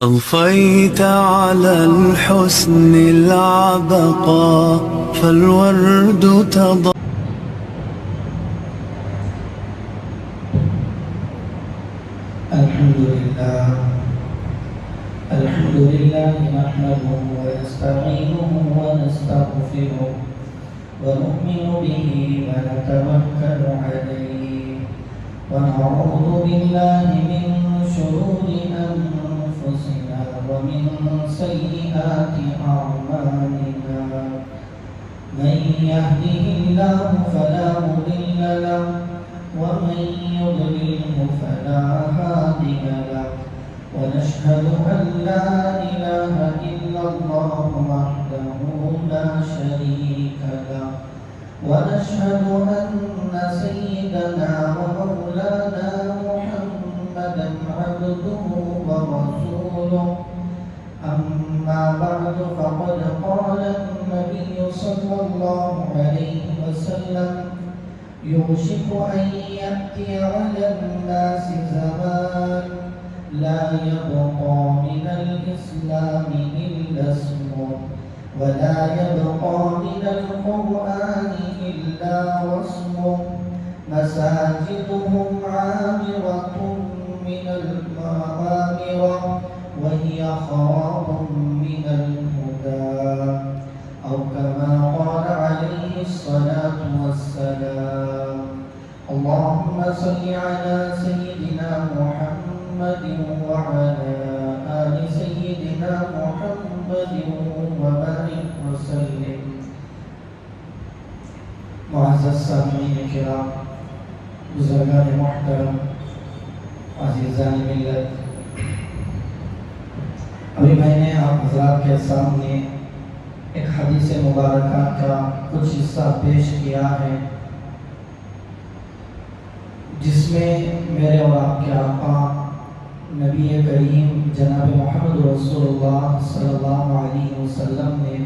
أضفيت على الحسن العبقى فالورد تضاء. الحمد لله نحمده ونستعينه ونستغفره ونؤمن به ونتوكل عليه ونعوذ بالله من شرور أنفسنا ومن سيئات أعمالنا. من يهده الله فلا مضل له ومن يضلله فلا هادي له. ونشهد أن لا إله إلا الله وحده لا شريك له. ونشهد أن سيدنا ومولانا محمدا عبده ورسوله. أما بعد فقد قال النبي صلى الله عليه وسلم: يوشك أن يأتي على الناس زمان لا يبقى من الإسلام إلا اسمه ولا يبقى من القرآن إلا رسمه. مساجدهم عامرة من المعامرة وهي خراب من الهدى، أو كما قال عليه الصلاة والسلام. اللهم صل على سيدنا محمد وعلى آل سيدنا محمد وبارك وسلم. معزز سامعین کرام، بزرگان محترم، عزیزان ملت، ابھی میں نے آپ حضرات کے سامنے ایک حدیث مبارکہ کا کچھ حصہ پیش کیا ہے، جس میں میرے اور آپ کے آقا نبی کریم جناب محمد رسول اللہ صلی اللہ علیہ وسلم نے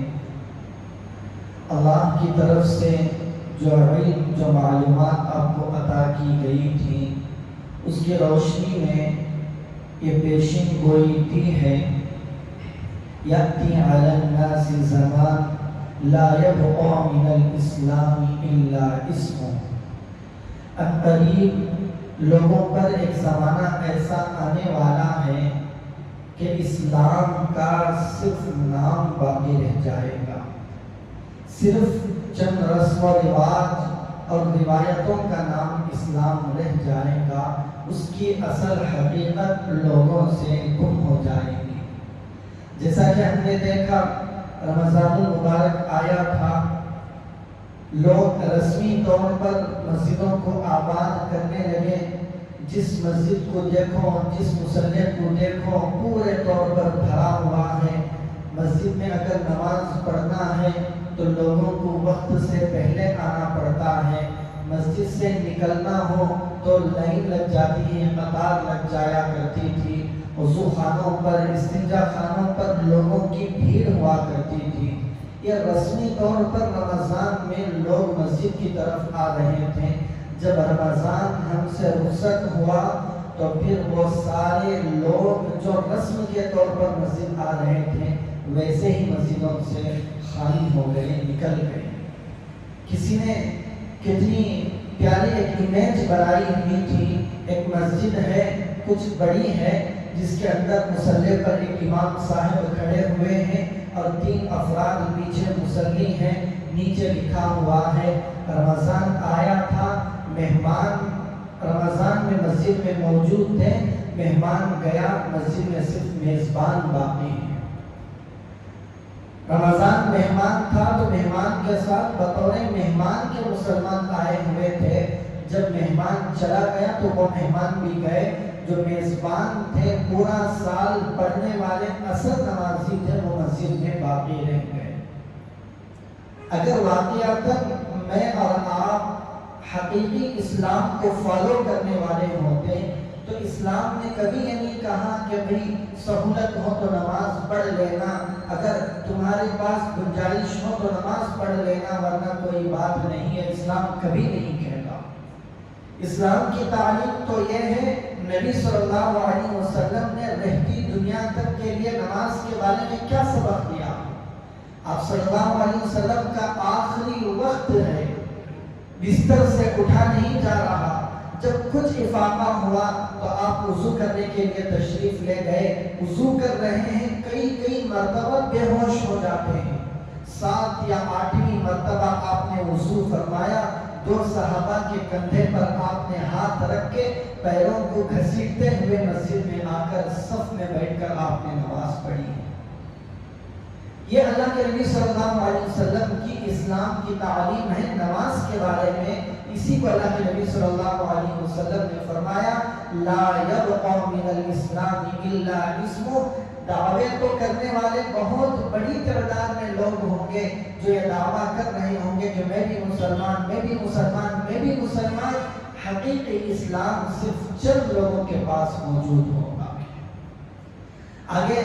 اللہ کی طرف سے جو علم، جو معلومات آپ کو عطا کی گئی تھی، اس کی روشنی میں یہ پیشین گوئی دی ہے: یأتی علی الناس زمان لا یبقى من الاسلام الا اسمه. عنقریب لوگوں پر ایک زمانہ ایسا آنے والا ہے کہ اسلام کا صرف نام باقی رہ جائے گا، صرف چند رسم و رواج اور روایتوں کا نام اسلام رہ جائے گا، اس کی اصل حقیقت لوگوں سے گم ہو جائے گی. جیسا کہ ہم نے دیکھا، رمضان المبارک آیا تھا، لوگ رسمی طور پر مسجدوں کو آباد کرنے لگے. جس مسجد کو دیکھو، جس مصلی کو دیکھو، پورے طور پر بھرا ہوا ہے. مسجد میں اگر نماز پڑھنا ہے تو لوگوں کو وقت سے پہلے آنا پڑتا ہے. مسجد سے نکلنا ہو تو لائن لگ جاتی ہے، قطار لگ جایا کرتی تھی. وضو خانوں پر، استنجا خانوں پر لوگوں کی بھیڑ ہوا کرتی تھی. یہ رسمی طور پر رمضان میں لوگ مسجد کی طرف آ رہے تھے. جب رمضان ہم سے رخصت ہوا تو پھر وہ سارے لوگ جو رسم کے طور پر مسجد آ رہے تھے ویسے ہی مسجدوں سے خالی ہو گئے، نکل گئے. کسی نے کتنی پیاری ایک امیج بنائی ہوئی تھی، ایک مسجد ہے کچھ بڑی ہے جس کے اندر مصلی پر ایک امام صاحب کھڑے ہوئے ہیں اور 3 افراد پیچھے مصلی ہیں. نیچے لکھا ہوا ہے رمضان آیا تھا، مہمان رمضان میں مسجد میں موجود تھے، مہمان گیا، مسجد میں صرف میزبان باقی ہے. رمضان مہمان تھا تو مہمان کے ساتھ بطور مہمان کے مسلمان آئے ہوئے تھے. جب مہمان چلا گیا تو وہ مہمان بھی گئے. جو میزبان تھے، پورا سال پڑھنے والے اصل نمازی تھے، وہ مسجد میں باقی رہ گئے. اگر واقعتاً میں اور آپ حقیقی اسلام کو فالو کرنے والے ہوتے تو اسلام نے کبھی یہ نہیں کہا کہ بھئی سہولت ہو تو نماز پڑھ لینا، اگر تمہارے پاس گنجائش ہو تو نماز پڑھ لینا ورنہ کوئی بات نہیں ہے. اسلام کبھی نہیں کہتا. اسلام کی تعلیم تو یہ ہے، نبی صلی اللہ علیہ وسلم نے رہتی دنیا تک کے لیے نماز کے بارے میں کیا سبق دیا۔ آپ صلی اللہ علیہ وسلم کا آخری وقت ہے، بستر سے اٹھا نہیں جا رہا، جب کچھ افاقہ ہوا تو آپ وضو کرنے کے لیے تشریف لے گئے، وضو کر رہے ہیں، کئی مرتبہ بے ہوش ہو جاتے ہیں، 7 یا 8ویں مرتبہ آپ نے وضو فرمایا، 2 صحابہ کے کندھے پر آپ نے ہاتھ رکھ کے پیروں کو گھسیٹتے ہوئے مسجد میں آ کر صف میں بیٹھ کر آپ نے نماز پڑھی۔ یہ اللہ کے نبی صلی اللہ علیہ وسلم کی اسلام کی تعلیم ہے نماز کے بارے میں۔ اسی کو اللہ کے نبی صلی اللہ علیہ وسلم نے فرمایا، لا یبقى من الاسلام الا اسمہ، دعوے تو کرنے والے بہت بڑی تعداد میں لوگ ہوں گے جو یہ دعویٰ کر رہے ہوں گے کہ میں بھی مسلمان، میں بھی مسلمان، میں بھی مسلمان، حقیقی اسلام صرف چند لوگوں کے پاس موجود ہوگا۔ آگے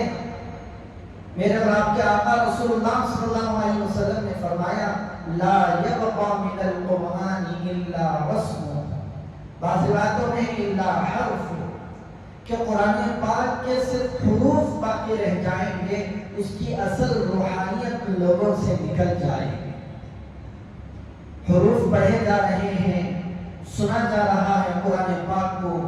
میرے اور آپ کے آقا رسول اللہ صلی اللہ علیہ وسلم نے فرمایا، لا یبقى من القرآن الا رسمہ، بعض باتوں میں الا حرف، کہ قرآن پاک کے صرف حروف باقی رہ جائیں گے، اس کی اصل روحانیت لوگوں سے نکل جائے گی۔ حروف پڑھے جا رہے ہیں، سنا جا رہا ہے قرآن پاک کو۔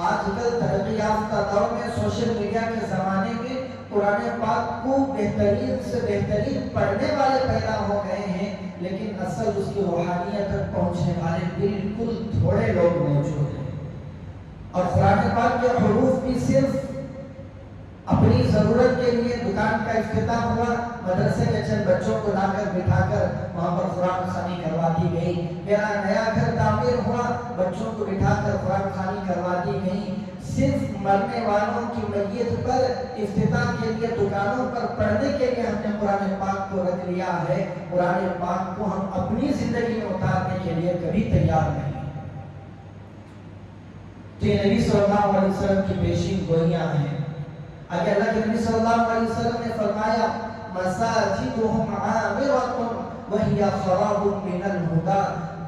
آج کل ترقی یافتہ دور میں، سوشل میڈیا کے زمانے میں، قرآن پاک کو بہترین سے بہترین پڑھنے والے پیدا ہو گئے ہیں، لیکن اصل اس کی روحانیت تک پہنچنے والے بالکل تھوڑے لوگ موجود ہیں۔ اور قرآن پاک کے حروف بھی صرف اپنی ضرورت کے لیے دکان کا افتتاح ہوا، مدرسے کے چند بچوں کو لا کر بٹھا کر وہاں پر قرآن خوانی کروا دی گئی، میرا نیا گھر تعمیر ہوا، بچوں کو بٹھا کر قرآن خوانی کروا دی گئی، صرف مرنے والوں کی میت پر افتتاح کے لیے دکانوں پر پڑھنے کے لیے ہم نے قرآن پاک کو رکھ لیا ہے۔ قرآن پاک کو ہم اپنی زندگی میں اتارنے کے لیے کبھی تیار نہیں۔ تو یہ نبی صلی اللہ علیہ وسلم کی پیشین گوئیاں ہیں۔ آگے اللہ کے نبی صلی اللہ علیہ وسلم نے فرمایا، مساجدہم عامرۃ وہی خراب من الہدی،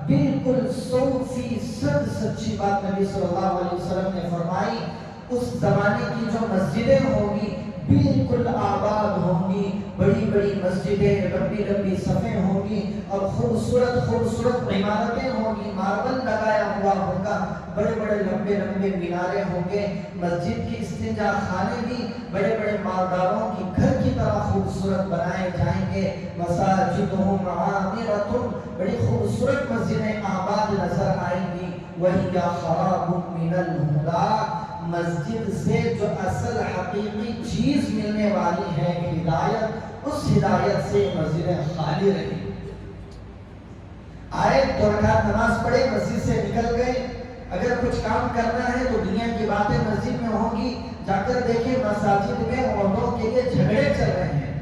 بالکل 100% سچی بات نبی صلی اللہ علیہ وسلم نے فرمائی۔ اس زمانے کی جو مسجدیں ہوں گی بالکل آباد ہوں گی، بڑی بڑی مسجدیں، لمبی لمبی صفیں ہوں گی، اور خوبصورت خوبصورت عمارتیں ہوں گی، ماربل لگایا ہوا ہوگا، بڑے بڑے لمبے لمبے مینارے ہوں گے، مسجد کی استنجا خانے بھی بڑے بڑے مالداروں کی گھر کی طرح خوبصورت بنائے جائیں گے۔ مساجدہم عامرۃ، بڑی خوبصورت مسجدیں آباد نظر آئیں گی۔ وہی خراب من الہدی، مسجد سے جو اصل حقیقی چیز ملنے والی ہے ہدایت، اس ہدایت سے مسجدیں خالی رہی۔ آئے 2 رکعت نماز پڑھے، مسجد سے نکل گئے، اگر کچھ کام کرنا ہے تو دنیا کی باتیں مسجد میں ہوں گی، جا کر دیکھیں مساجد میں عورتوں کے لیے جھگڑے چل رہے ہیں۔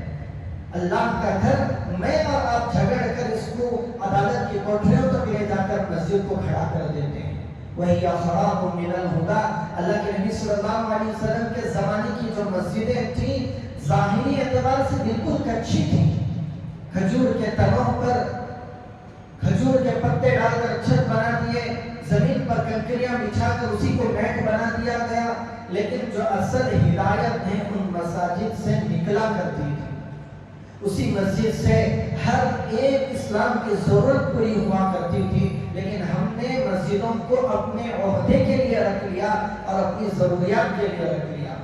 اللہ کا گھر، میں اور آپ جھگڑ کر اس کو عدالت کی کوٹھریوں تک لے جا کر مسجد کو کھڑا کر دیتے ہیں۔ وہی خراب من الہدی، اللہ کے نبی صلی اللہ علیہ وسلم کے زمانے کی جو مسجدیں تھیں ظاہری اعتبار سے بالکل کچی تھیں، کھجور کے تنوں پر کھجور کے پتے ڈال کر چھت بنا دیے، زمین پر کنکریاں بچھا کر اسی کو میٹ بنا دیا گیا، لیکن جو اصل ہدایت ہے ان مساجد سے نکلا کرتی تھی۔ اسی مسجد سے ہر ایک اسلام کی ضرورت پوری ہوا کرتی تھی، لیکن ہم نے مسجدوں کو اپنے عہدے کے لیے رکھ لیا اور اپنی ضروریات کے لیے رکھ لیا۔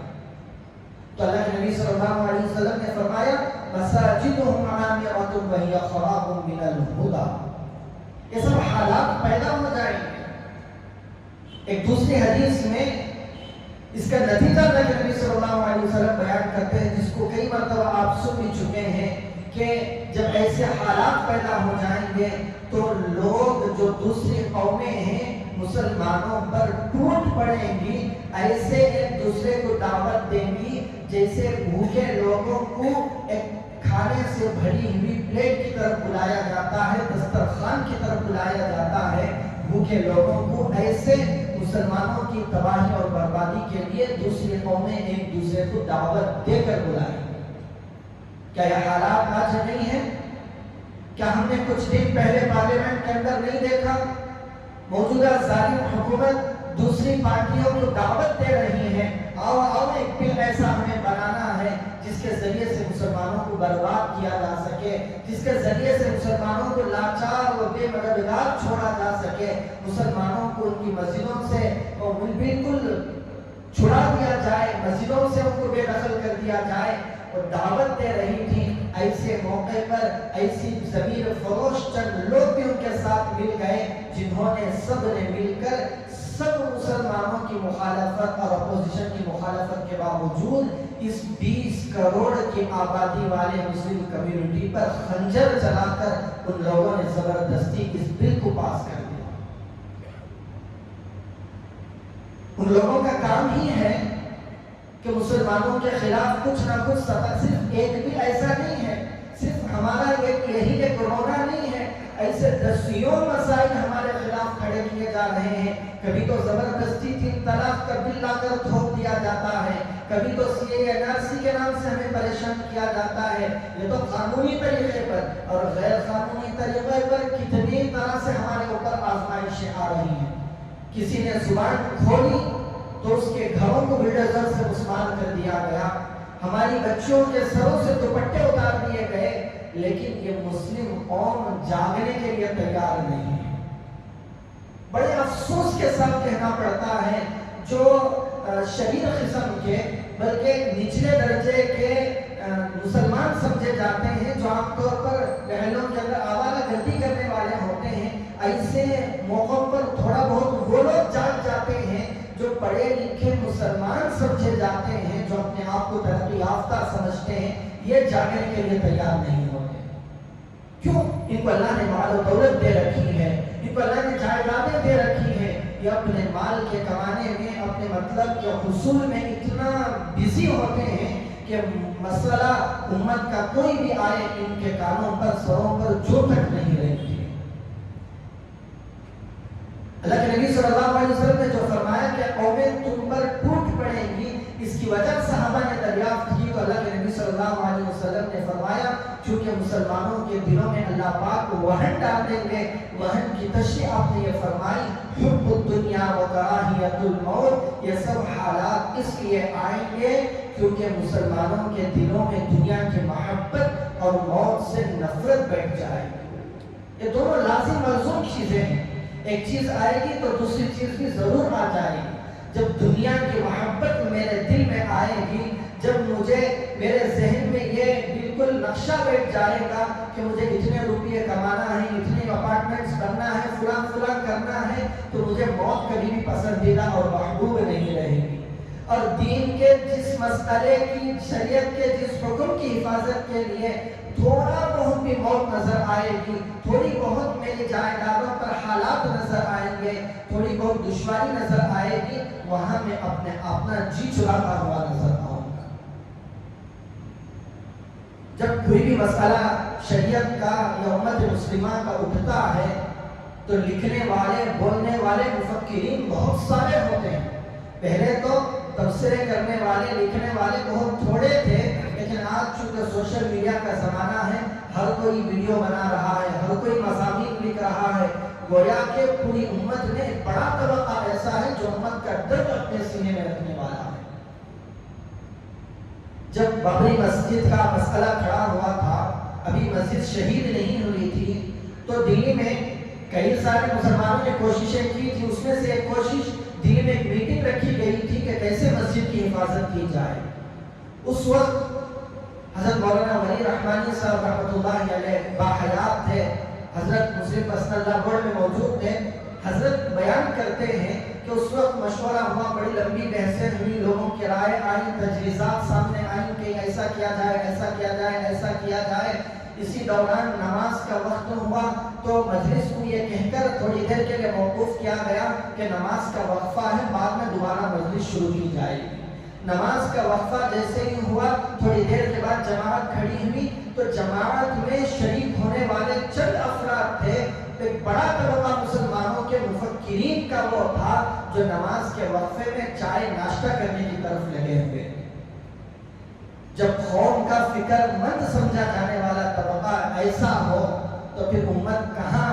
تو اللہ کے نبی صلی اللہ علیہ وسلم نے فرمایا، مساجدہم عامرۃ وہی خراب من الہدی، یہ سب حالات پیدا ہو جائیں گے۔ ایک دوسری حدیث میں اس کا نتیجہ اللہ کے نبی صلی اللہ علیہ وسلم بیان کرتے ہیں، جس کو کئی مرتبہ آپ سن بھی چکے ہیں، کہ جب ایسے حالات پیدا ہو جائیں گے تو لوگ جو دوسری قومیں ہیں مسلمانوں پر ٹوٹ پڑیں گی، ایسے ایک دوسرے کو دعوت دیں گی جیسے بھوکے لوگوں کو ایک کھانے سے بھری ہوئی پلیٹ کی طرف بلایا جاتا ہے، دسترخوان کی طرف بلایا جاتا ہے۔ بھوکے لوگوں کو ایسے مسلمانوں کی تباہی اور بربادی کے لیے دوسری قومیں ایک دوسرے کو دعوت دے کر بلائیں۔ کیا یہ حالات آج نہیں ہیں؟ کیا ہم نے کچھ دن پہلے پارلیمنٹ کے اندر نہیں دیکھا موجودہ ظالم حکومت دوسری پارٹیوں کو دعوت دے رہی ہے، آؤ آؤ ایک بل ایسا ہمیں بنانا ہے جس کے ذریعے سے مسلمانوں کو برباد کیا جا سکے، جس کے ذریعے سے مسلمانوں کو لاچار و بے مددگار چھوڑا جا سکے، مسلمانوں کو ان کی مسجدوں سے بالکل چھڑا دیا جائے، مسجدوں سے ان کو بے دخل کر دیا جائے، اور دعوت دے رہی تھی۔ ایسے موقع پر ایسی ضمیر فروش چند لوگ بھی ان کے ساتھ مل گئے، جنہوں نے سب نے مل کر سب مسلمانوں کی مخالفت اور اپوزیشن کی مخالفت کے باوجود اس 20 کروڑ کی آبادی والے مسلم کمیونٹی پر خنجر چلا کر ان لوگوں نے زبردستی اس بل کو پاس کر دیا۔ ان لوگوں کا کام ہی ہے کہ مسلمانوں کے خلاف کچھ نہ کچھ صرف ایک بھی ایسا نہیں ہے، صرف ہمارا یہی کہ کورونا نہیں ہے، ایسے دسیوں مسائل ہمارے خلاف کھڑے کیے جا رہے ہیں۔ کبھی تو زبردستی 3 طلاق کا بل لا کر تھوپ دیا جاتا ہے، کبھی تو CANRC کے نام سے ہمیں پریشان کیا جاتا ہے۔ یہ تو قانونی طریقے پر اور غیر قانونی طریقے پر کتنی طرح سے ہمارے اوپر آزمائشیں آ رہی ہیں۔ کسی نے زبان کھولی تو اس کے گھروں کو بلڈوزر سے مسمار کر دیا گیا، ہماری بچیوں کے سروں سے دوپٹے اتار دیے گئے، لیکن یہ مسلم قوم جاگنے کے لیے تیار نہیں ہے۔ بڑے افسوس کے ساتھ کہنا پڑتا ہے، جو شریر قسم کے بلکہ نچلے درجے کے مسلمان سمجھے جاتے ہیں، جو عام طور پر محلوں کے اندر آوارہ گردی کرنے والے ہوتے ہیں، ایسے موقعوں پر تھوڑا بہت وہ لوگ جاگ جاتے ہیں جو پڑھے لکھے مسلمان سمجھے جاتے ہیں، جو اپنے آپ کو ترقی یافتہ سمجھتے ہیں، یہ جاگنے کے لیے تیار نہیں ہوتے۔ کیوں؟ ان کو اللہ نے مال و دولت دے رکھی ہے، ان کو اللہ نے جائیدادیں دے رکھی ہیں، یہ اپنے مال کے کمانے میں، اپنے مطلب کے حصول میں اتنا بزی ہوتے ہیں کہ مسئلہ امت کا کوئی بھی آئے ان کے کانوں پر، سروں پر جو تک نہیں رہتی۔ اللہ کے نبی صلی اللہ علیہ وسلم نے جو فرمایا کہ قومیں تم پر ٹوٹ پڑیں گی، اس کی وجہ صحابہ نے دریافت کی، تو اللہ کے نبی صلی اللہ علیہ وسلم نے فرمایا چونکہ مسلمانوں کے دلوں میں اللہ پاک وہن ڈال دیں گے۔ وہن کی تشریح آپ نے یہ فرمائی، حب الدنیا و کراہیت الموت، یہ سب حالات اس لیے آئیں گے کیونکہ مسلمانوں کے دلوں میں دنیا کی محبت اور موت سے نفرت بیٹھ جائے گی۔ یہ دونوں لازم ملزوم چیزیں ہیں، ایک چیز آئے گی تو دوسری چیز بھی ضرور آ جائے گی۔ جب دنیا کی محبت میرے دل میں آئے گی، جب مجھے میرے ذہن میں یہ بالکل نقشہ بیٹھ جائے گا کہ مجھے اتنے روپیے کمانا ہے، اتنے اپارٹمنٹس بننا ہے، فلاں فلاں کرنا ہے، تو مجھے موت کبھی بھی پسندیدہ اور محبوب نہیں رہے گی۔ اور دین کے جس مسئلے کی، شریعت کے جس حکم کی حفاظت کے لیے تھوڑا بہت بھی موت نظر آئے گی، تھوڑی بہت میری جائیدادوں پر حالات نظر آئیں گے، تھوڑی بہت دشواری نظر آئے گی، وہاں میں اپنا جی چراتا ہوا نظر آؤں گا۔ جب کوئی بھی مسئلہ شریعت کا یا امت مسلمہ کا اٹھتا ہے تو لکھنے والے، بولنے والے مفکرین بہت سارے ہوتے ہیں۔ پہلے تو تبصرے کرنے والے، لکھنے والے بہت تھوڑے تھے، لیکن آج چونکہ سوشل میڈیا کا زمانہ ہے، ہر کوئی ویڈیو بنا رہا ہے، ہر کوئی مضامین لکھ رہا ہے، گویا کہ پوری امت میں بڑا طبقہ ایسا ہے جو امت کا درد اپنے سینے میں رکھنے والا ہے۔ جب بابری مسجد کا مسئلہ کھڑا ہوا تھا، ابھی مسجد شہید نہیں ہوئی تھی، تو دلی میں کئی سارے مسلمانوں نے کوششیں کی تھی، اس میں سے ایک کوشش دلی میں ایک میٹنگ رکھی گئی تھی کہ کیسے مسجد کی حفاظت کی جائے۔ اس وقت حضرت مولانا ولی رحمانی صاحب رحمۃ اللہ علیہ باحیات تھے، حضرت مسلم پسند اللہ گڑھ میں موجود تھے۔ حضرت بیان کرتے ہیں کہ اس وقت مشورہ ہوا، بڑی لمبی بحثیں ہوئی، لوگوں کی رائے آئی، تجویزات سامنے آئیں کہ ایسا کیا جائے، ایسا کیا جائے، ایسا کیا جائے۔ اسی دوران نماز کا وقت ہوا تو مجلس کو یہ کہہ کر تھوڑی دیر کے لیے موقوف کیا گیا کہ نماز کا وقفہ ہے، بعد میں دوبارہ مجلس شروع کی جائے گی۔ نماز کا وقفہ جیسے ہی ہوا، تھوڑی دیر کے بعد جماعت کھڑی ہوئی تو جماعت میں شریک ہونے والے چند افراد تھے، ایک بڑا طبقہ مسلمانوں کے مفکرین کا وہ تھا جو نماز کے وقفے میں چائے ناشتہ کرنے کی طرف لگے ہوئے۔ جب قوم کا فکر مند سمجھا جانے والا طبقہ ایسا ہو تو پھر امت کہاں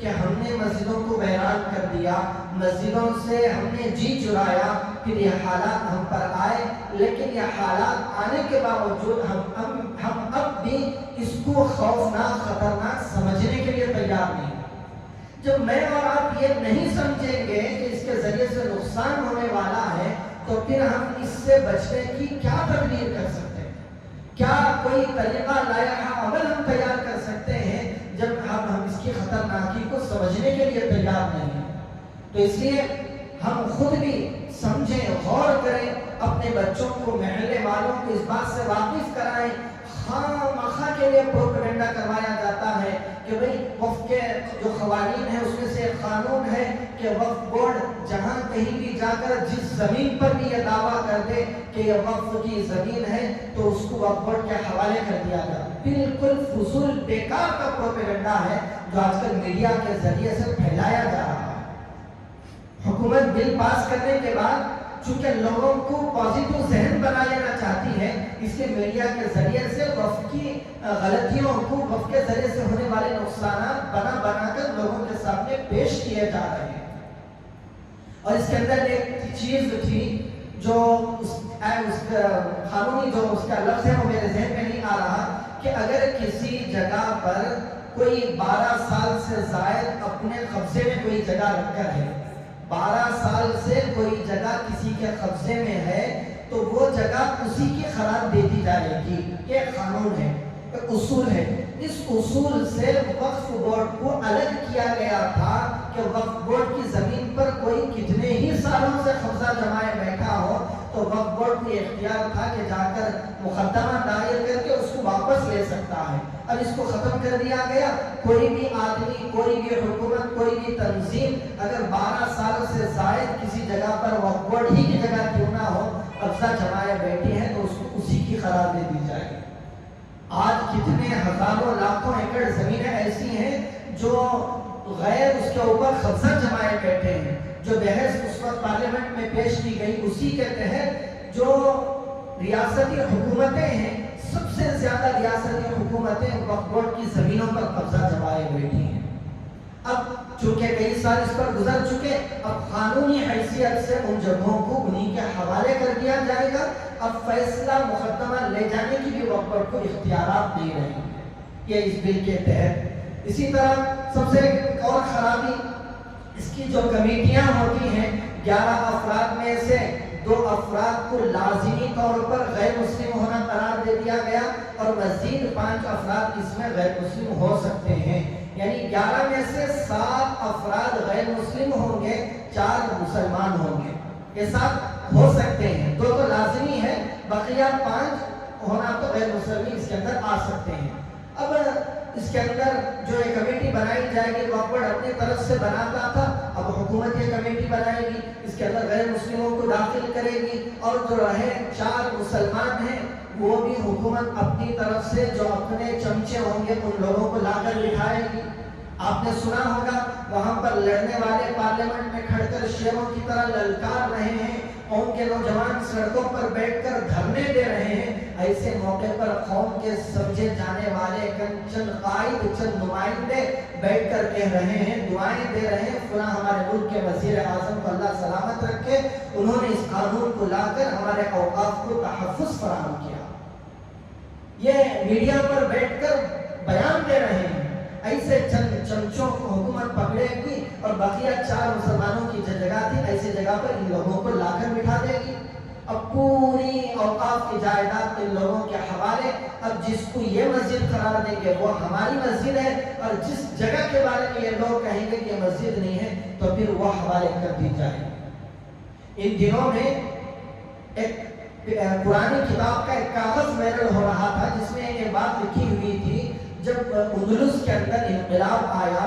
کہ ہم نے مسجدوں کو ویران کر دیا، مسجدوں سے ہم نے جی چرایا، پھر یہ حالات ہم پر آئے، لیکن یہ حالات آنے کے باوجود ہم اب بھی اس کو خوفناک خطرناک سمجھنے کے لیے تیار نہیں۔ جب میں اور آپ یہ نہیں سمجھیں گے کہ اس کے ذریعے سے نقصان ہونے والا ہے، تو پھر ہم اس سے بچنے کی کیا تدبیر کر سکتے ہیں؟ کیا کوئی طریقہ لائحہ عمل ہم تیار کر سکتے ہیں جب ہم اس کی خطرناکی کو سمجھنے کے لیے تیار نہیں ہیں؟ تو اس لیے ہم خود بھی سمجھیں، غور کریں، اپنے بچوں کو، محلے والوں کو اس بات سے واقف کرائیں۔ خواہ مخواہ کے لیے پروپیگنڈا کروایا جاتا ہے کہ بھئی وقف کے جو قوانین ہیں اس میں سے ایک قانون ہے کہ وقف بورڈ جہاں کہیں بھی جا کر جس زمین پر بھی یہ دعویٰ کر دے کہ یہ وقف کی زمین ہے تو اس کو وقف بورڈ کے حوالے کر دیا جائے۔ بالکل فضول بیکار کا پروپیگنڈا ہے جو آج کل میڈیا کے ذریعے سے پھیلایا جا رہا ہے۔ حکومت بل پاس کرنے کے بعد چونکہ لوگوں کو پازیٹو ذہن بنا لینا چاہتی ہے، اس لیے میڈیا کے ذریعے سے وقف کی غلطیوں کو، وقف کے ذریعے سے ہونے والے نقصانات بنا کر لوگوں کے سامنے پیش کیے جا رہے ہیں۔ اور اس کے اندر ایک چیز تھی جو اس قانونی جو اس کا لفظ ہے وہ میرے ذہن میں نہیں آ رہا، کہ اگر کسی جگہ پر کوئی 12 سال سے زائد اپنے قبضے میں کوئی جگہ رکھ کر ہے، 12 سال سے کوئی جگہ کسی کے قبضے میں ہے، تو وہ جگہ اسی کی قرار دے دی جائے گی۔ یہ قانون ہے، ایک اصول ہے۔ اس اصول سے وقف بورڈ کو الگ کیا گیا تھا کہ وقف بورڈ کی زمین پر کوئی کتنے ہی سالوں سے قبضہ جمائے بیٹھا ہو تو وقف بورڈ کو اختیار تھا کہ جا کر مقدمہ دائر کر کے اس کو واپس لے سکتا ہے۔ اب اس کو ختم کر دیا گیا۔ کوئی بھی آدمی، کوئی بھی حکومت، کوئی بھی تنظیم اگر 12 سال سے زائد کسی جگہ پر وقف بورڈ ہی کی جگہ کیوں نہ ہو قبضہ جمائے بیٹھی ہے تو اس کو اسی کی قرار دے دی جائے۔ آج کتنے ہزاروں لاکھوں ایکڑ زمینیں ایسی ہیں جو غیر اس کے اوپر قبضہ جمائے بیٹھے ہیں۔ جو بحث اس وقت پارلیمنٹ میں پیش کی گئی اسی کے تحت جو ریاستی حکومتیں ہیں، سب سے زیادہ ریاستی حکومتیں وقف بورڈ کی زمینوں پر قبضہ جمائے بیٹھی ہیں۔ اب چونکہ کئی سال اس پر گزر چکے، اب قانونی حیثیت سے ان جگہوں کو انہی کے حوالے کر دیا جائے گا۔ اب فیصلہ مقدمہ لے جانے کی بھی وقف بورڈ کو اختیارات دے رہے ہیں یہ اس بل کے تحت۔ اسی طرح سب سے ایک اور خرابی اس کی جو کمیٹیاں ہوتی ہیں، 11 افراد میں سے 2 افراد کو لازمی طور پر غیر مسلم ہونا قرار دے دیا گیا اور مزید 5 افراد اس میں غیر مسلم ہو سکتے ہیں۔ یعنی 11 میں سے 7 افراد غیر مسلم ہوں گے، 4 مسلمان ہوں گے۔ یہ 7 ہو سکتے ہیں، 2 تو لازمی ہے، بقیہ 5 ہونا تو غیر مسلم اس کے اندر آ سکتے ہیں۔ اب اس کے اندر جو ایک کمیٹی بنائی جائے گی، وقف بورڈ اپنی طرف سے بناتا تھا، اب حکومت یہ کمیٹی بنائے گی، اس کے اندر غیر مسلموں کو داخل کرے گی، اور جو رہے 4 مسلمان ہیں وہ بھی حکومت اپنی طرف سے جو اپنے چمچے ہوں گے ان لوگوں کو لا کر بٹھائے گی۔ آپ نے سنا ہوگا وہاں پر لڑنے والے پارلیمنٹ میں کھڑ کر شیروں کی طرح للکار رہے ہیں، قوم کے نوجوان سڑکوں پر بیٹھ کر دھرنے دے رہے ہیں۔ ایسے موقع پر قوم کے سمجھے جانے والے چند قائد، چند نمائندے بیٹھ کر کہہ رہے ہیں، دعائیں دے رہے ہیں، فلاں ہمارے ملک کے وزیر اعظم کو اللہ سلامت رکھے، انہوں نے اس قانون کو لا کر ہمارے اوقاف کو تحفظ فراہم کیا۔ یہ میڈیا پر بیٹھ کر بیان دے رہے ہیں۔ ایسے چند چمچوں کو حکومت پکڑے گی اور بقیہ 4 مسلمانوں کی جگہ تھی، ایسی جگہ پر ان لوگوں کو لا کر بٹھا دے گی۔ اب پوری اوقاف کی جائیداد ان لوگوں کے حوالے۔ اب جس کو یہ مسجد قرار دیں گے وہ ہماری مسجد ہے، اور جس جگہ کے بارے میں یہ لوگ کہیں گے کہ یہ مسجد نہیں ہے تو پھر وہ حوالے کر دی جائے۔ ان دنوں میں ایک پرانی کتاب کا ایک کاغذ وائرل ہو رہا تھا جس میں یہ بات لکھی ہوئی تھی، جب اندلس کے اندر انقلاب آیا،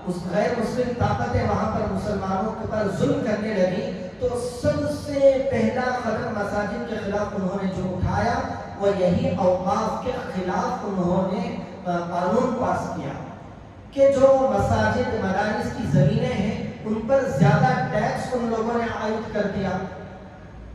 اس غیر مسلم طاقتیں وہاں پر مسلمانوں پر ظلم کرنے لگی، تو سب سے پہلا قدم مساجد کے خلاف انہوں نے جو اٹھایا وہ یہی اوقاف کے خلاف انہوں نے قانون پاس کیا کہ جو مساجد مدارس کی زمینیں ہیں ان پر زیادہ ٹیکس ان لوگوں نے عائد کر دیا۔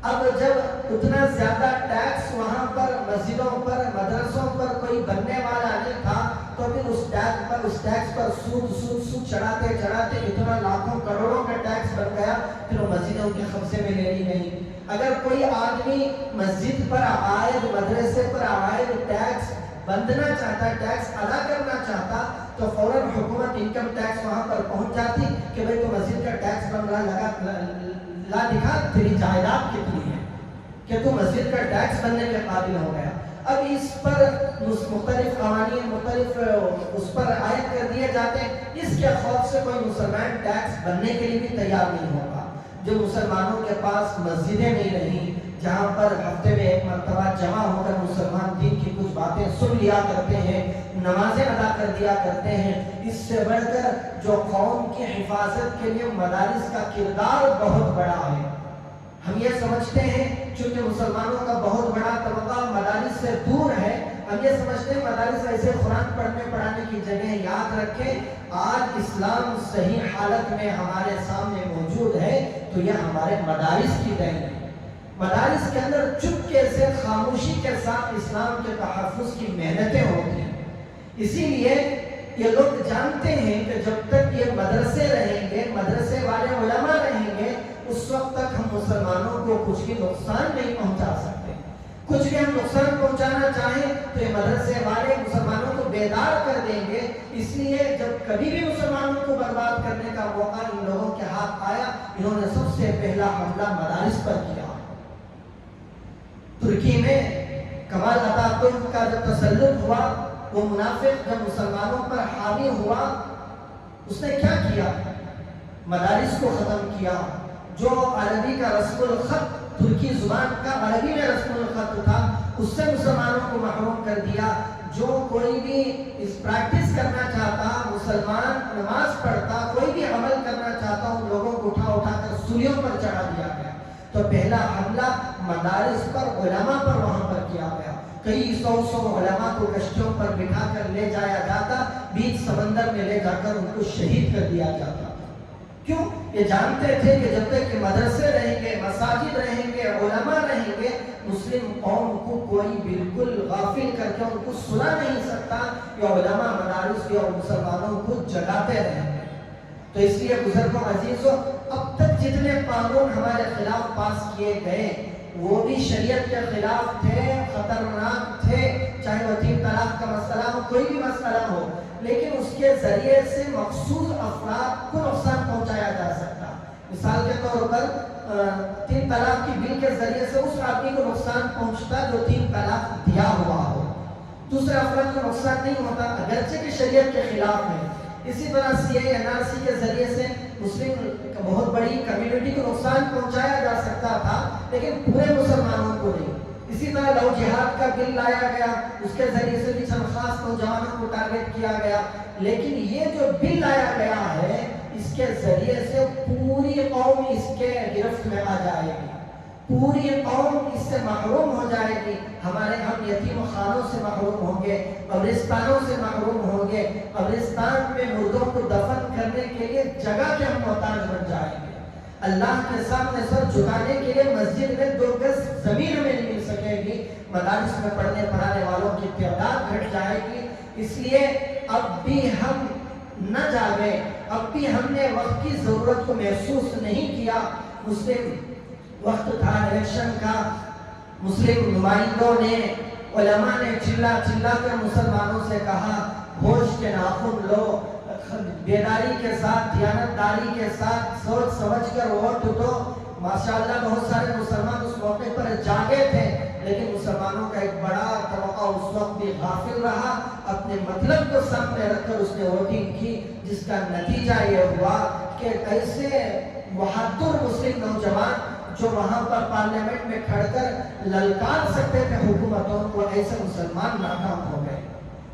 اب جب اتنا زیادہ ٹیکس وہاں پر مسجدوں پر، مدرسوں پر کوئی بننے والا نہیں تھا، تو پھر اس ٹیکس پر سود چڑھاتے اتنا لاکھوں کروڑوں کا ٹیکس بن گیا، پھر وہ مسجدیں ان کے قبضے میں لے لی نہیں۔ اگر کوئی آدمی مسجد پر عائد، مدرسے پر عائد ٹیکس بندنا چاہتا، ٹیکس ادا کرنا چاہتا، تو فوراً حکومت انکم ٹیکس وہاں پر پہنچ جاتی کہ بھئی تو مسجد کا ٹیکس بن رہا، لا دکھا تیری جائیداد کتنی ہے کہ تو مسجد کا ٹیکس بننے کے قابل ہو گیا۔ اب اس پر مختلف قوانین، مختلف اس پر عائد کر دیے جاتے ہیں، اس کے خوف سے کوئی مسلمان ٹیکس بننے کے لیے بھی تیار نہیں ہوگا۔ جو مسلمانوں کے پاس مسجدیں نہیں رہیں، جہاں پر ہفتے میں ایک مرتبہ جمع ہو کر مسلمان دین کی کچھ باتیں سن لیا کرتے ہیں، نمازیں ادا کر دیا کرتے ہیں، اس سے بڑھ کر جو قوم کی حفاظت کے لیے مدارس کا کردار بہت بڑا ہے۔ ہم یہ سمجھتے ہیں چونکہ مسلمانوں کا بہت بڑا طبقہ مدارس سے دور ہے، ہم یہ سمجھتے ہیں مدارس ایسے قرآن پڑھنے کی جگہ، یاد رکھیں آج اسلام صحیح حالت میں ہمارے سامنے موجود ہے تو یہ ہمارے مدارس کی دین ہے۔ مدارس کے اندر چپکے سے، خاموشی کے ساتھ اسلام کے تحفظ کی محنتیں ہوتی ہیں۔ اسی لیے یہ لوگ جانتے ہیں کہ جب تک یہ مدرسے رہیں گے، مدرسے والے علماء رہیں گے، اس وقت تک ہم مسلمانوں کو کچھ بھی نقصان نہیں پہنچا سکتے۔ کچھ بھی ہم نقصان پہنچانا چاہیں تو یہ مدرسے والے مسلمانوں کو بیدار کر دیں گے۔ اس لیے جب کبھی بھی مسلمانوں کو برباد کرنے کا موقع ان لوگوں کے ہاتھ آیا، انہوں نے سب سے پہلا حملہ مدارس پر کیا۔ ترکی میں کمال اتاتürk کا جب تسلط ہوا، وہ منافق جب مسلمانوں پر حاوی ہوا، اس نے کیا کیا؟ مدارس کو ختم کیا۔ جو عربی کا رسم الخط، ترکی زبان کا عربی میں رسم الخط تھا، اس سے مسلمانوں کو محروم کر دیا۔ جو کوئی بھی اس پریکٹس کرنا چاہتا، مسلمان نماز پڑھتا، کوئی بھی عمل کرنا چاہتا، ان لوگوں کو اٹھا کر سولیوں پر چڑھا دیا گیا۔ تو پہلا حملہ مدارس پر، علماء پر وہاں پر کیا گیا۔ کئی سو علماء کو کشتیوں پر بٹھا کر لے جایا جاتا، بیچ سمندر میں لے جا کر ان کو شہید کر دیا جاتا۔ کیوں؟ یہ جانتے تھے کہ جب تک کہ مدرسے رہیں گے، مساجد رہیں گے، علماء رہیں گے، مسلم قوم کو کوئی بالکل غافل کر کے ان کو سنا نہیں سکتا۔ یہ علماء مدارس کے اور مسلمانوں کو جگاتے رہیں گے۔ تو اس لیے بزرگوں عزیزوں، اب تک جتنے قانون ہمارے خلاف پاس کیے گئے وہ بھی شریعت کے خلاف تھے، خطرناک تھے، چاہے وہ 3 طلاق کا مسئلہ ہو، کوئی بھی مسئلہ ہو، لیکن اس کے ذریعے سے مخصوص افراد کو نقصان پہنچایا جا سکتا۔ مثال کے طور پر 3 طلاق کی بل کے ذریعے سے اس آدمی کو نقصان پہنچتا جو 3 طلاق دیا ہوا ہو، دوسرے افراد کو نقصان نہیں ہوتا، اگرچہ کہ شریعت کے خلاف ہے۔ اسی طرح CA/NRC کے ذریعے سے مسلم بہت بڑی کمیونٹی کو نقصان پہنچایا جا سکتا تھا، لیکن پورے مسلمانوں کو نہیں۔ اسی طرح لو جہاد کا بل لایا گیا، اس کے ذریعے سے بھی چند خاص نوجوانوں کو ٹارگٹ کیا گیا، لیکن یہ جو بل لایا گیا ہے اس کے ذریعے سے پوری قوم اس کے گرفت میں آ جائے گی، پوری قوم اس سے محروم ہو جائے گی۔ ہم یتیم خانوں سے محروم ہوں گے، قبرستانوں سے محروم ہوں گے، قبرستان میں مردوں کو دفن کرنے کے لیے جگہ کے ہم محتاج بن جائیں گے۔ اللہ کے سامنے سر جھکانے کے لیے مسجد میں 2 گز زمین ہمیں نہیں مل سکے گی، مدارس میں پڑھنے پڑھانے والوں کی تعداد گھٹ جائے گی۔ اس لیے اب بھی ہم نہ جاگے، اب بھی ہم نے وقت کی ضرورت کو محسوس نہیں کیا۔ مسلم وقت تھا الیکشن کا، مسلم نمائندوں نے، علماء نے چلا کر مسلمانوں سے کہا ہوش کے ناخن لو، بیداری کے ساتھ، دیانتداری کے ساتھ سوچ سمجھ کر ووٹ دو۔ ماشاءاللہ بہت سارے مسلمان اس موقع پر جاگے تھے، لیکن مسلمانوں کا ایک بڑا طبقہ اس وقت بھی غافل رہا، اپنے مطلب کو سامنے رکھ کر اس نے ووٹنگ کی، جس کا نتیجہ یہ ہوا کہ ایسے بہادر مسلم نوجوان جو وہاں پر پارلیمنٹ میں کھڑ کر للکار سکتے تھے حکومتوں کو، ایسے مسلمان ناکام ہو گئے۔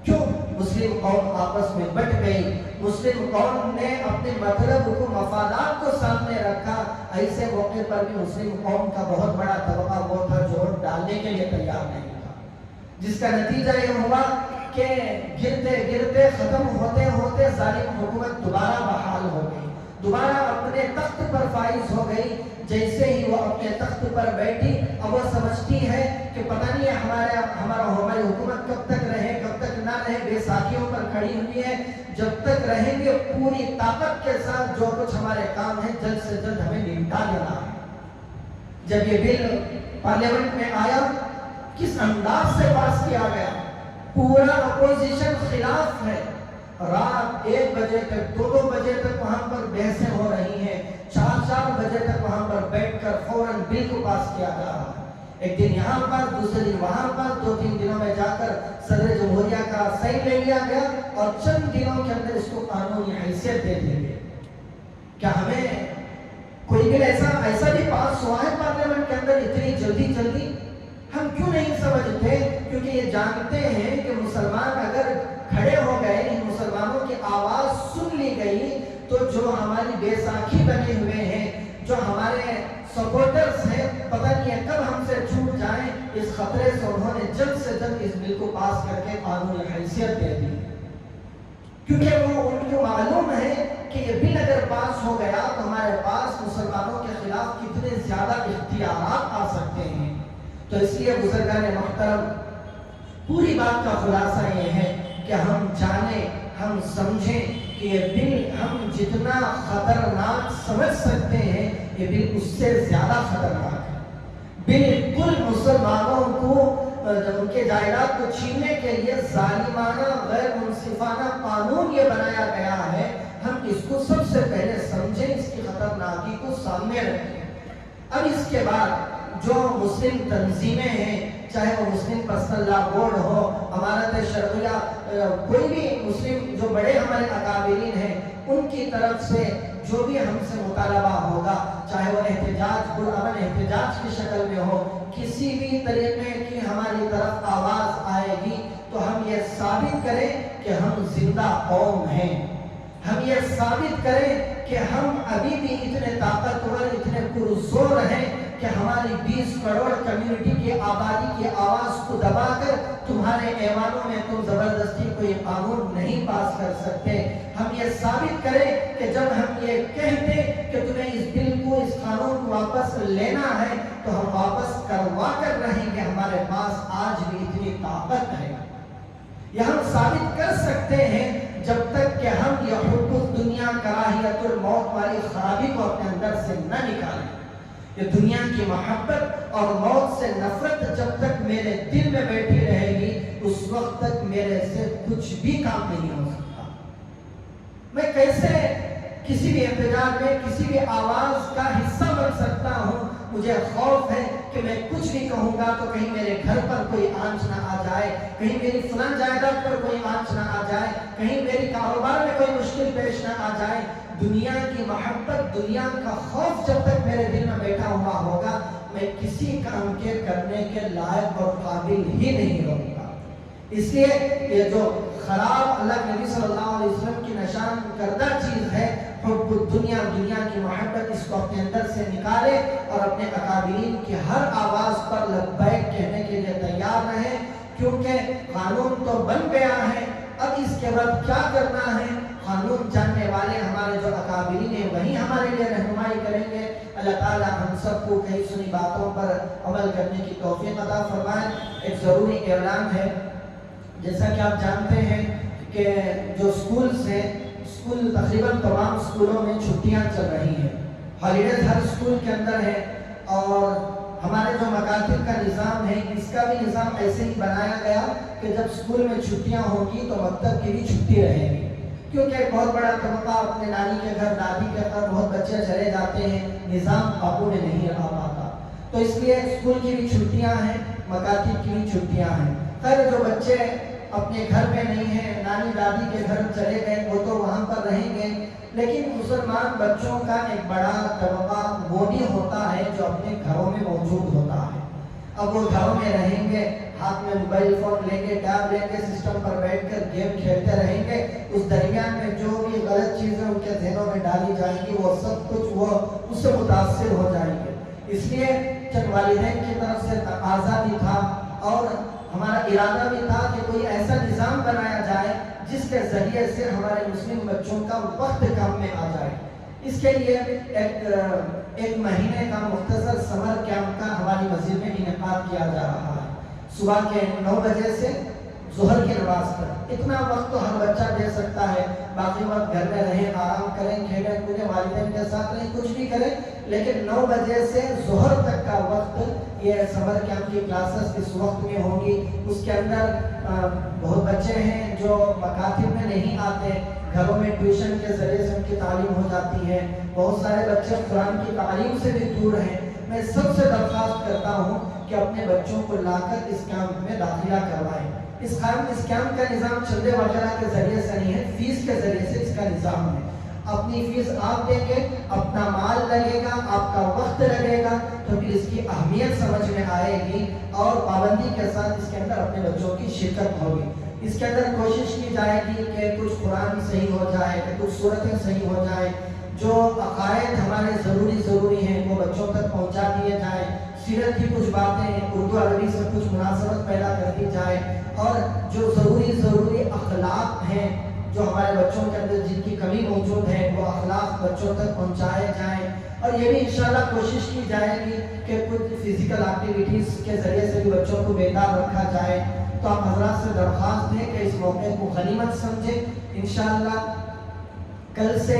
کیوں؟ مسلم قوم آپس میں بٹ گئی، مسلم قوم نے اپنے مطلب کو، مفادات کو سامنے رکھا۔ ایسے موقع پر بھی مسلم قوم کا بہت بڑا طبقہ وہ تھا جو ووٹ ڈالنے کے لیے تیار نہیں تھا، جس کا نتیجہ یہ ہوا کہ گرتے ختم ہوتے ظالم حکومت دوبارہ بحال ہو گئی، دوبارہ اپنے تخت پر فائز ہو گئی۔ جیسے ہی وہ اپنے تخت پر بیٹھی، اب وہ سمجھتی ہے کہ پتہ نہیں ہماری حکومت کب تک رہے کب تک نہ رہے، بے ساکھیوں پر کھڑی ہوئی ہے. جب تک رہیں گے پوری طاقت کے ساتھ جو کچھ ہمارے کام ہے جلد سے جلد ہمیں نمٹا دینا ہے. جب یہ بل پارلیمنٹ میں آیا کس انداز سے پاس کیا گیا. پورا اپوزیشن خلاف ہے. رات 1 بجے تک 2 بجے تک وہاں پر بحثیں ہو رہی ہیں. 4 بجے تک وہاں پر بیٹھ کر فوراً بل کو پاس کیا جا رہا ہے. ایک دن یہاں پر دوسرے دن وہاں پر 2-3 دنوں میں جا کر صدر جمہوریہ کا صحیح لے لیا گیا اور چند دنوں کے اندر اس کو قانونی حیثیت دے دی گئی. کیا ہمیں کوئی بل ایسا بھی پاس ہوا ہے پارلیمنٹ کے اندر اتنی جلدی؟ ہم کیوں نہیں سمجھتے؟ کیونکہ یہ جانتے ہیں کہ مسلمان اگر کھڑے ہو گئے, مسلمانوں کی آواز سن لی گئی تو جو ہماری بیساکھی بنے ہوئے ہیں, جو ہمارے سپورٹرز ہیں, پتہ نہیں ہے کب ہم سے چھوٹ جائیں. اس خطرے سے انہوں نے جلد سے جلد اس بل کو پاس کر کے قانونی حیثیت دے دی, کیونکہ وہ ان کو معلوم ہے کہ یہ بل اگر پاس ہو گیا تو ہمارے پاس مسلمانوں کے خلاف کتنے زیادہ اختیارات آ سکتے ہیں. تو اس لیے بزرگان محترم, پوری بات کا خلاصہ یہ ہے کہ ہم جانیں, ہم سمجھیں کہ یہ بل ہم جتنا خطرناک سمجھ سکتے ہیں یہ بل اس سے زیادہ خطرناک ہے. بالکل مسلمانوں کو ان کے جائیداد کو چھیننے کے لیے ظالمانہ غیر منصفانہ قانون یہ بنایا گیا ہے. ہم اس کو سب سے پہلے سمجھیں, اس کی خطرناکی کو سامنے رکھیں. اب اس کے بعد جو مسلم تنظیمیں ہیں, چاہے وہ مسلم پرسنل لا بورڈ ہو, امانت شرعیہ, کوئی بھی مسلم جو بڑے ہمارے اکابرین ہیں, ان کی طرف سے جو بھی ہم سے مطالبہ ہوگا, چاہے وہ احتجاج پرامن احتجاج کی شکل میں ہو, کسی بھی طریقے کی ہماری طرف آواز آئے گی تو ہم یہ ثابت کریں کہ ہم زندہ قوم ہیں. ہم یہ ثابت کریں کہ ہم ابھی بھی اتنے طاقتور, اتنے پرزور ہیں کہ ہماری 20 کروڑ کمیونٹی کی آبادی کی آواز کو دبا کر تمہارے ایوانوں میں تم زبردستی کوئی قانون نہیں پاس کر سکتے. ہم یہ ثابت کریں کہ جب ہم یہ کہتے کہ تمہیں اس بل کو, اس قانون کو واپس لینا ہے تو ہم واپس کروا کر رہیں گے. ہمارے پاس آج بھی اتنی طاقت ہے. یہ ہم ثابت کر سکتے ہیں جب تک کہ ہم یہ حب الدنیا کراہیت الموت والی خرابی کو اپنے اندر سے نہ نکالیں. یہ دنیا کی محبت اور موت سے نفرت جب تک میرے دل میں بیٹھی رہے گی اس وقت تک میرے سے کچھ بھی کام نہیں ہو سکتا. میں کیسے کسی بھی احتجاج میں کسی بھی آواز کا حصہ بن سکتا ہوں؟ مجھے خوف ہے کہ میں کچھ بھی کہوں گا تو کہیں میرے گھر پر کوئی آنچ نہ آ جائے, کہیں میری فلاں جائیداد پر کوئی آنچ نہ آ جائے, کہیں میری کاروبار میں کوئی مشکل پیش نہ آ جائے. دنیا کی محبت, دنیا کا خوف جب تک میرے دل میں بیٹھا ہوا ہوگا میں کسی کام کے کرنے کے لائق اور قابل ہی نہیں رہوں گا. اس لیے یہ جو خراب اللہ کے نبی صلی اللہ علیہ وسلم کی نشان کردہ چیز ہے حب الدنیا, دنیا کی محبت, اس کو اپنے اندر سے نکالے اور اپنے اکابرین کی ہر آواز پر لبیک کہنے کے لیے تیار رہیں, کیونکہ قانون تو بن گیا ہے. اب اس کے بعد کیا کرنا ہے, قانون جاننے والے ہمارے جو اکابرین ہیں وہی ہمارے لیے رہنمائی کریں گے. اللہ تعالی ہم سب کو کئی سنی باتوں پر عمل کرنے کی توفیق عطا فرمائے. ایک ضروری اعلان ہے, جیسا کہ آپ جانتے ہیں کہ جو اسکولز ہیں, اسکول تقریباً تمام اسکولوں میں چھٹیاں چل رہی ہیں, ہالیڈیز ہر اسکول کے اندر ہے, اور ہمارے جو مکاتب کا نظام ہے اس کا بھی نظام ایسے ہی بنایا گیا کہ جب اسکول میں چھٹیاں ہوں گی تو مکتب کی بھی چھٹی رہے گی, کیونکہ ایک بہت بڑا طبقہ اپنے نانی کے گھر, دادی کے گھر, بہت بچے چلے جاتے ہیں, نظام قابو میں نہیں رہ پاتا. تو اس لیے اسکول کی بھی چھٹیاں ہیں, مکاتب کی بھی چھٹیاں ہیں. خیر جو بچے اپنے گھر میں نہیں ہیں, نانی دادی کے گھر چلے گئے, وہ تو وہاں پر رہیں گے, لیکن مسلمان بچوں کا ایک بڑا طبقہ وہ بھی ہوتا ہے جو اپنے گھروں میں موجود ہوتا ہے. اب وہ گھروں میں رہیں گے, ہاتھ میں موبائل فون لیں گے, ٹیب لیں گے, سسٹم پر بیٹھ کر گیم کھیلتے رہیں گے. اس درمیان میں جو بھی غلط چیزیں ان کے ذہنوں میں ڈالی جائیں گی وہ سب کچھ وہ اس سے متاثر ہو جائیں گے. اس لیے چند والدین کی طرف سے تقاضا بھی تھا اور ہمارا ارادہ بھی تھا کہ کوئی ایسا نظام بنایا جائے جس کے ذریعے سے ہمارے مسلم بچوں کا وقت کام میں آ جائے. اس کے لیے ایک مہینے کا مختصر سمر کیمپ کا ہماری مسجد میں انعقاد کیا جا رہا ہے. صبح کے 9 بجے سے ظہر کی نماز پر اتنا وقت تو ہر بچہ دے سکتا ہے، باقی وقت گھر میں رہیں، آرام کریں، کھیلیں کودیں، والدین کے ساتھ رہیں، کچھ بھی کریں، لیکن 9 بجے سے ظہر تک کا وقت یہ سمر کیمپ کی کلاسز اس وقت میں ہوں گی۔ اس کے اندر بہت بچے ہیں جو مکاتب میں نہیں آتے، گھروں میں ٹیوشن کے ذریعے سے ان کی تعلیم ہو جاتی ہے، بہت سارے بچے قرآن کی تعلیم سے بھی دور ہیں۔ میں سب سے درخواست کرتا ہوں کہ اپنے بچوں کو لا کر اس کیمپ میں داخلہ کروائیں۔ اس کیمپ کا نظام چندے وغیرہ کے ذریعے سے نہیں ہے، فیس کے ذریعے سے اس کا نظام ہے۔ اپنی فیس آپ دیں گے، اپنا مال لگے گا، آپ کا وقت لگے گا، تو پھر اس کی اہمیت سمجھ میں آئے گی اور پابندی کے ساتھ اس کے اندر اپنے بچوں کی شرکت ہوگی۔ اس کے اندر کوشش کی جائے گی کہ کچھ قرآن صحیح ہو جائے، کہ کچھ صورتیں صحیح ہو جائیں، جو عقائد ہمارے ضروری ہیں وہ بچوں تک پہنچا دیے جائیں، سیرت کی کچھ باتیں اردو عربی سے کچھ مناسبت پیدا کر دی جائے، اور جو ضروری اخلاق ہیں جو ہمارے بچوں کے اندر جن کی کمی موجود ہے وہ اخلاق بچوں تک پہنچائے جائیں۔ اور یہ بھی انشاءاللہ کوشش کی جائے گی کہ کچھ فزیکل ایکٹیویٹیز کے ذریعے سے بھی بچوں کو بیدار رکھا جائے۔ تو آپ حضرات سے درخواست ہے کہ اس موقع کو غنیمت سمجھیں۔ انشاءاللہ کل سے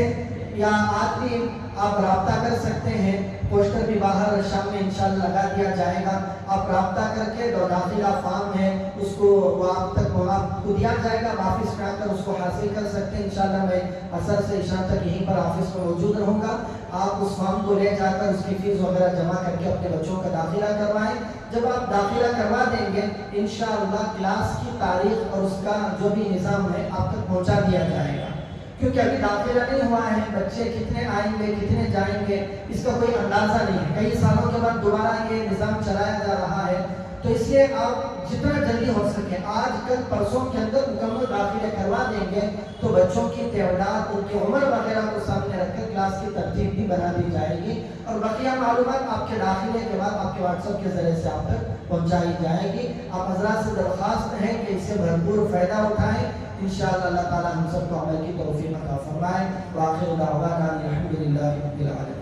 یا آج بھی آپ رابطہ کر سکتے ہیں، پوسٹر بھی باہر شام میں انشاءاللہ لگا دیا جائے گا، آپ رابطہ کر کے جو داخلہ فارم ہے اس کو وہ آپ کو دیا جائے گا، آفس میں آ کر اس کو حاصل کر سکتے ہیں۔ انشاءاللہ میں عصر سے عشاء تک یہیں پر آفس میں موجود رہوں گا، آپ اس فارم کو لے جا کر اس کی فیس وغیرہ جمع کر کے اپنے بچوں کا داخلہ کروائیں۔ جب آپ داخلہ کروا دیں گے انشاءاللہ کلاس کی تاریخ اور اس کا جو بھی نظام ہے آپ تک پہنچا دیا جائے گا، کیونکہ ابھی داخلہ نہیں ہوا ہے، بچے کتنے آئیں گے کتنے جائیں گے اس کا کوئی اندازہ نہیں ہے، کئی سالوں کے بعد دوبارہ یہ نظام چلایا جا رہا ہے، تو اس لیے آپ جتنا جلدی ہو سکے آج کل پرسوں کے اندر مکمل داخلے کروا دیں گے تو بچوں کی تعداد، ان کی عمر وغیرہ کو سامنے رکھ کر کلاس کی ترتیب بھی بنا دی جائے گی، اور بقیہ معلومات آپ کے داخلے کے بعد آپ کے واٹس ایپ کے ذریعے سے آپ تک پہنچائی جائے گی۔ آپ حضرات سے درخواست ہے کہ اس سے بھرپور فائدہ اٹھائیں، انشاءاللہ اللہ تعالی ہم سب کو عمل کی توفیق عطا فرمائے۔ وآخر دعوانا الحمدللہ رب العالمین۔